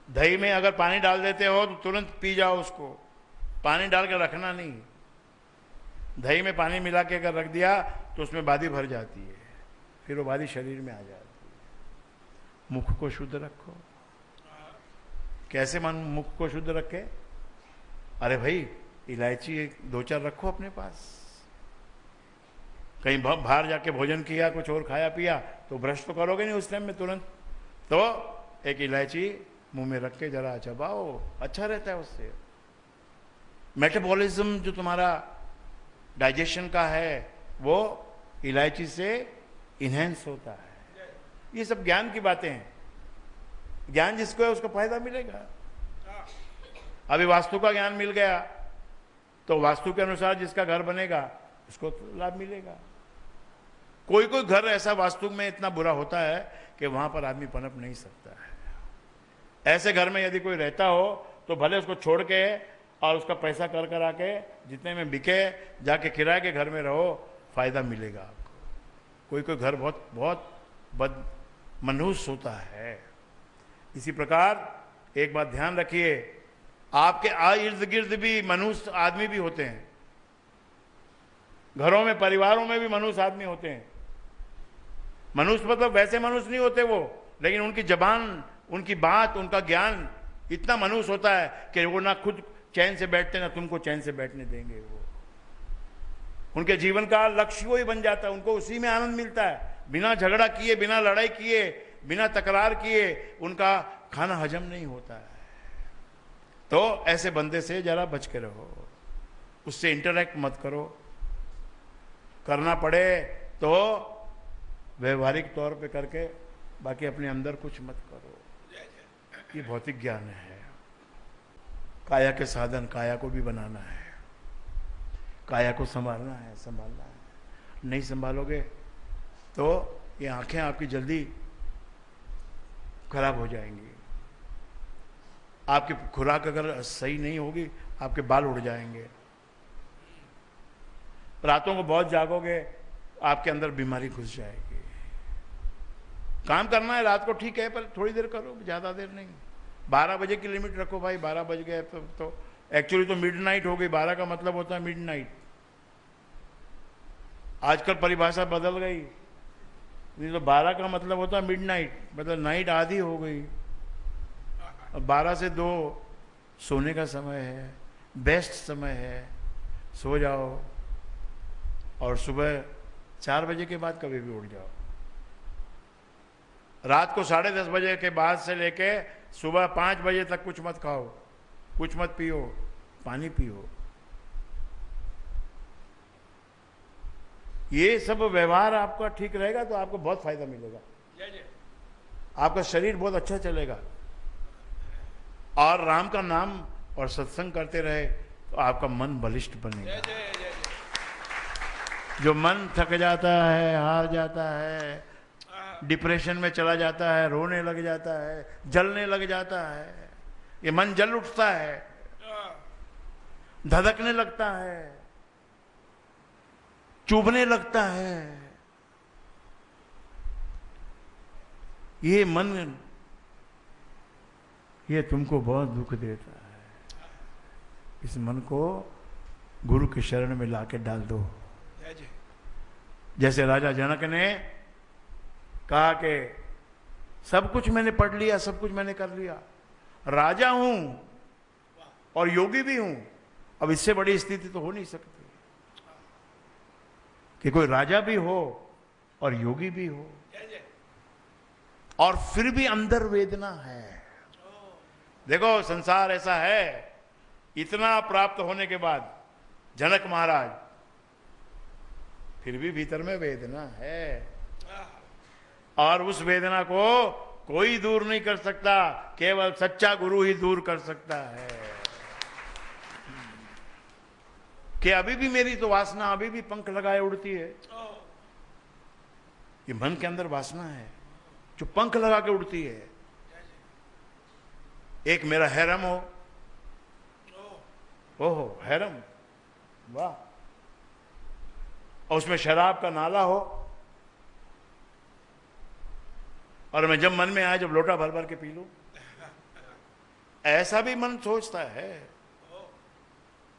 दही में अगर पानी डाल देते हो तो तुरंत पी जाओ उसको, पानी डाल के रखना नहीं। दही में पानी मिला के अगर रख दिया तो उसमें बादी भर जाती है, फिर वो बादी शरीर में आ जाती है। मुख को शुद्ध रखो। कैसे मन मुख को शुद्ध रखे? अरे भाई, इलायची 2-4 रखो अपने पास। कहीं बाहर जाके भोजन किया, कुछ और खाया पिया, तो ब्रश तो करोगे नहीं उस टाइम में तुरंत, तो एक इलायची मुंह में रख के जरा चबाओ, अच्छा रहता है उससे। मेटाबॉलिज्म जो तुम्हारा डाइजेशन का है वो इलायची से इनहेंस होता है। ये सब ज्ञान की बातें हैं। ज्ञान जिसको है उसको फायदा मिलेगा। अभी वास्तु का ज्ञान मिल गया तो वास्तु के अनुसार जिसका घर बनेगा उसको तो लाभ मिलेगा। कोई कोई घर ऐसा वास्तु में इतना बुरा होता है कि वहां पर आदमी पनप नहीं सकता है। ऐसे घर में यदि कोई रहता हो तो भले उसको छोड़ के और उसका पैसा कर कर आके जितने में बिके जाके किराए के घर में रहो, फायदा मिलेगा आपको। कोई कोई घर बहुत बहुत बद मनहूस होता है। इसी प्रकार एक बात ध्यान रखिए, आपके इर्द गिर्द भी मनुष्य आदमी भी होते हैं। घरों में, परिवारों में भी मनुष्य आदमी होते हैं। मनुष्य मतलब वैसे मनुष्य नहीं होते वो, लेकिन उनकी जबान, उनकी बात, उनका ज्ञान इतना मनुष्य होता है कि वो ना खुद चैन से बैठते ना तुमको चैन से बैठने देंगे। वो उनके जीवन का लक्ष्य वही बन जाता है, उनको उसी में आनंद मिलता है। बिना झगड़ा किए, बिना लड़ाई किए, बिना तकरार किए उनका खाना हजम नहीं होता है। तो ऐसे बंदे से जरा बच के रहो, उससे इंटरेक्ट मत करो। करना पड़े तो व्यवहारिक तौर पे करके, बाकी अपने अंदर कुछ मत करो। ये भौतिक ज्ञान है। काया के साधन, काया को भी बनाना है, काया को संभालना है, संभालना है। नहीं संभालोगे तो ये आंखें आपकी जल्दी खराब हो जाएंगी। आपकी खुराक अगर सही नहीं होगी, आपके बाल उड़ जाएंगे। रातों को बहुत जागोगे, आपके अंदर बीमारी घुस जाएगी। काम करना है रात को, ठीक है, पर थोड़ी देर करो, ज्यादा देर नहीं। 12 बजे की लिमिट रखो भाई। 12 बज गए तो एक्चुअली तो मिडनाइट हो गई। 12 का मतलब होता है मिडनाइट। आजकल परिभाषा बदल गई, नहीं तो 12 का मतलब होता है मिडनाइट, मतलब नाइट आधी हो गई। अब 12 से 2 सोने का समय है, बेस्ट समय है, सो जाओ। और सुबह 4 बजे के बाद कभी भी उठ जाओ। रात को 10:30 बजे के बाद से लेके सुबह 5 बजे तक कुछ मत खाओ, कुछ मत पियो, पानी पियो। ये सब व्यवहार आपका ठीक रहेगा तो आपको बहुत फायदा मिलेगा। आपका शरीर बहुत अच्छा चलेगा। और राम का नाम और सत्संग करते रहे तो आपका मन बलिष्ठ बनेगा। जो मन थक जाता है, हार जाता है, डिप्रेशन में चला जाता है, रोने लग जाता है, जलने लग जाता है, ये मन जल उठता है, धधकने लगता है, चुभने लगता है। ये मन, ये तुमको बहुत दुख देता है। इस मन को गुरु के शरण में लाके डाल दो। जैसे राजा जनक ने कहा कि सब कुछ मैंने पढ़ लिया, सब कुछ मैंने कर लिया, राजा हूं और योगी भी हूं, अब इससे बड़ी स्थिति तो हो नहीं सकती कि कोई राजा भी हो और योगी भी हो और फिर भी अंदर वेदना है। देखो संसार ऐसा है, इतना प्राप्त होने के बाद जनक महाराज फिर भी भीतर में वेदना है, और उस वेदना को कोई दूर नहीं कर सकता, केवल सच्चा गुरु ही दूर कर सकता है। कि अभी भी मेरी तो वासना अभी भी पंख लगाए उड़ती है। ये मन के अंदर वासना है जो पंख लगा के उड़ती है। एक मेरा हैरम हो, ओहो हैरम, वाह, और उसमें शराब का नाला हो, और मैं जब मन में आया जब लोटा भर भर के पी लूं, ऐसा भी मन सोचता है,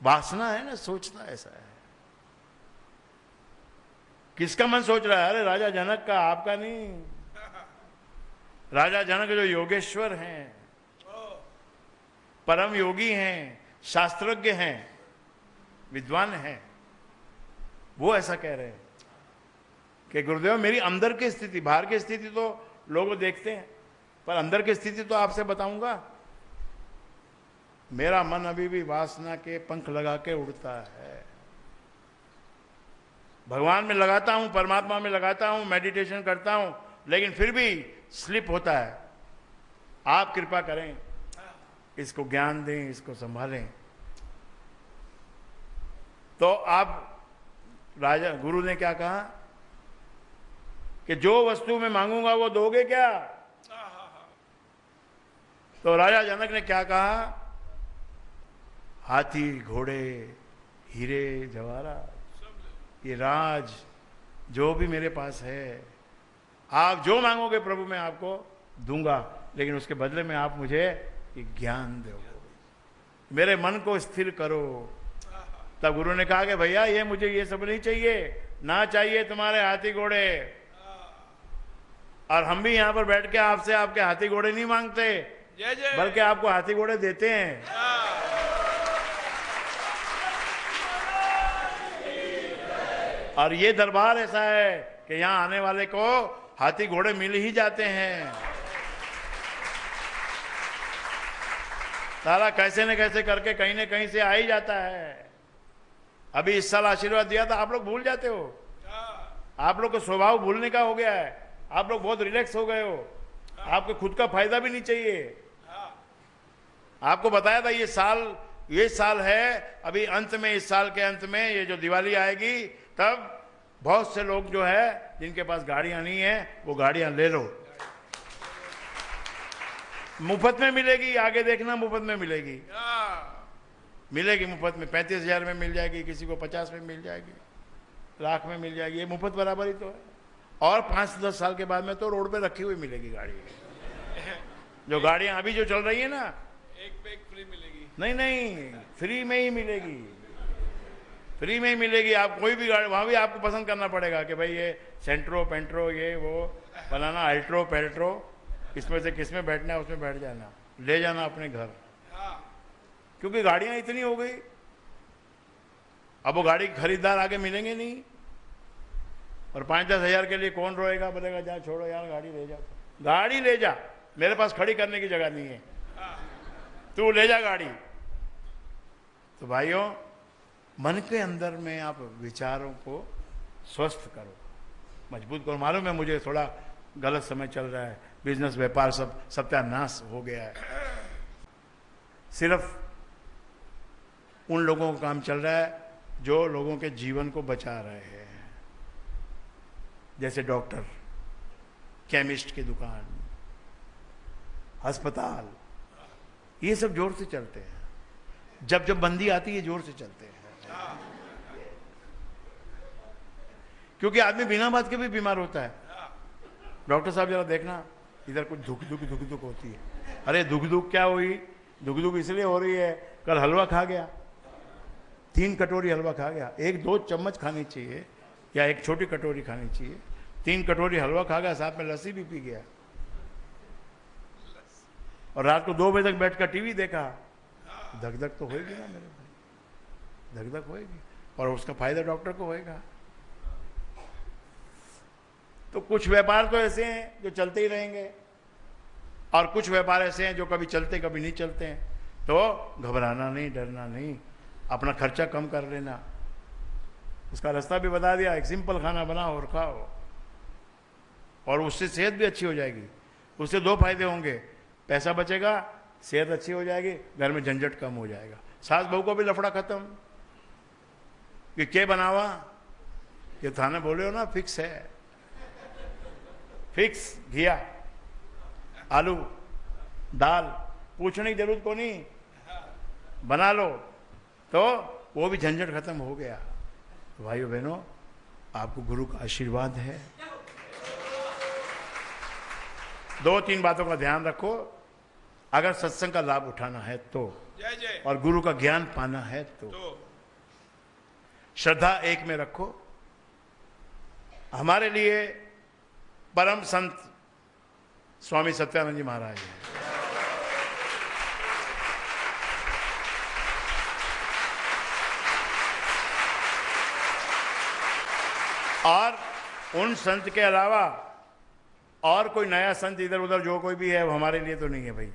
वासना है ना, सोचता ऐसा है। किसका मन सोच रहा है? अरे राजा जनक का, आपका नहीं। राजा जनक जो योगेश्वर हैं, परम योगी हैं, शास्त्रज्ञ हैं, विद्वान हैं, वो ऐसा कह रहे हैं कि गुरुदेव मेरी अंदर की स्थिति, बाहर की स्थिति तो लोग देखते हैं, पर अंदर की स्थिति तो आपसे बताऊंगा। मेरा मन अभी भी वासना के पंख लगा के उड़ता है। भगवान में लगाता हूं, परमात्मा में लगाता हूं, मेडिटेशन करता हूं, लेकिन फिर भी स्लिप होता है। आप कृपा करें, इसको ज्ञान दें, इसको संभालें। तो आप राजा गुरु ने क्या कहा कि जो वस्तु मैं मांगूंगा वो दोगे क्या? तो राजा जनक ने क्या कहा? हाथी, घोड़े, हीरे, जवाहरात, ये राज जो भी मेरे पास है, आप जो मांगोगे प्रभु मैं आपको दूंगा, लेकिन उसके बदले में आप मुझे ये ज्ञान दो, मेरे मन को स्थिर करो। तब गुरु ने कहा कि भैया ये मुझे ये सब नहीं चाहिए, ना चाहिए तुम्हारे हाथी घोड़े। और हम भी यहां पर बैठ के आपसे आपके हाथी घोड़े नहीं मांगते, बल्कि आपको हाथी घोड़े देते हैं। और ये दरबार ऐसा है कि यहां आने वाले को हाथी घोड़े मिल ही जाते हैं। सारा कैसे न कैसे करके कहीं न कहीं से आ ही जाता है। अभी इस साल आशीर्वाद दिया था, आप लोग भूल जाते हो। आप लोग को स्वभाव भूलने का हो गया है, आप लोग बहुत रिलैक्स हो गए हो, आपको खुद का फायदा भी नहीं चाहिए। आपको बताया था ये साल है, अभी अंत में, इस साल के अंत में ये जो दिवाली आएगी, तब बहुत से लोग जो है जिनके पास गाड़ियां नहीं है वो गाड़ियां ले लो, मुफ्त में मिलेगी। आगे देखना, मुफ्त में मिलेगी, मिलेगी मुफ्त में। 35,000 में मिल जाएगी, किसी को 50 में मिल जाएगी, लाख में मिल जाएगी, ये मुफ्त बराबर ही तो है। और 5-10 साल के बाद में तो रोड पे रखी हुई मिलेगी गाड़ी। जो गाड़ियां अभी जो चल रही है ना, एक पे एक फ्री मिलेगी। नहीं, फ्री में ही मिलेगी, फ्री में ही मिलेगी। आप कोई भी गाड़ी, वहां भी आपको पसंद करना पड़ेगा कि भाई ये सेंट्रो, पेंट्रो, ये वो बनाना, अल्ट्रो, पेल्ट्रो, इसमें से किस में बैठना है उसमें बैठ जाना, ले जाना अपने घर। क्योंकि गाड़ियां इतनी हो गई, अब वो गाड़ी खरीदार आगे मिलेंगे नहीं। और 5-10 हजार के लिए कौन रोएगा, बोलेगा जा छोड़ो यार, गाड़ी ले जा, गाड़ी ले जा, मेरे पास खड़ी करने की जगह नहीं है, तू ले जा गाड़ी। तो भाइयों, मन के अंदर में आप विचारों को स्वस्थ करो, मजबूत करो। मालूम है मुझे थोड़ा गलत समय चल रहा है, बिजनेस, व्यापार सब सत्यानाश हो गया है। सिर्फ उन लोगों का काम चल रहा है जो लोगों के जीवन को बचा रहे हैं, जैसे डॉक्टर, केमिस्ट की दुकान, अस्पताल, ये सब जोर से चलते हैं। जब जब बंदी आती है जोर से चलते हैं, क्योंकि आदमी बिना बात के भी बीमार होता है। डॉक्टर साहब जरा देखना, इधर कुछ धुक धुक होती है। अरे धुक क्या हुई? धुक इसलिए हो रही है, कल हलवा खा गया, 3 कटोरी हलवा खा गया। 1-2 चम्मच खानी चाहिए या 1 छोटी कटोरी खानी चाहिए। 3 कटोरी हलवा खा गया, साथ में लस्सी भी पी गया, और रात को 2 बजे तक बैठकर टीवी देखा। धक तो होगी ना मेरे भाई, धक होगी, और उसका फायदा डॉक्टर को होएगा। तो कुछ व्यापार तो ऐसे हैं जो चलते ही रहेंगे, और कुछ व्यापार ऐसे हैं जो कभी चलते कभी नहीं चलते हैं। तो घबराना नहीं, डरना नहीं, अपना खर्चा कम कर लेना। उसका रास्ता भी बता दिया, एक सिंपल खाना बनाओ और खाओ, और उससे सेहत भी अच्छी हो जाएगी। उससे 2 फायदे होंगे, पैसा बचेगा, सेहत अच्छी हो जाएगी, घर में झंझट कम हो जाएगा। सास बहू को भी लफड़ा खत्म कि क्या बनावा, ये थाने बोले हो ना, फिक्स है, फिक्स घिया, आलू, दाल, पूछने की जरूरत को नहीं, बना लो, तो वो भी झंझट खत्म हो गया। तो भाइयों बहनों, आपको गुरु का आशीर्वाद है। 2-3 बातों का ध्यान रखो। अगर सत्संग का लाभ उठाना है तो, जय जय। और गुरु का ज्ञान पाना है तो श्रद्धा एक में रखो। हमारे लिए परम संत स्वामी सत्यानंद जी महाराज हैं। और उन संत के अलावा और कोई नया संत इधर उधर जो कोई भी है वो हमारे लिए तो नहीं है भाई।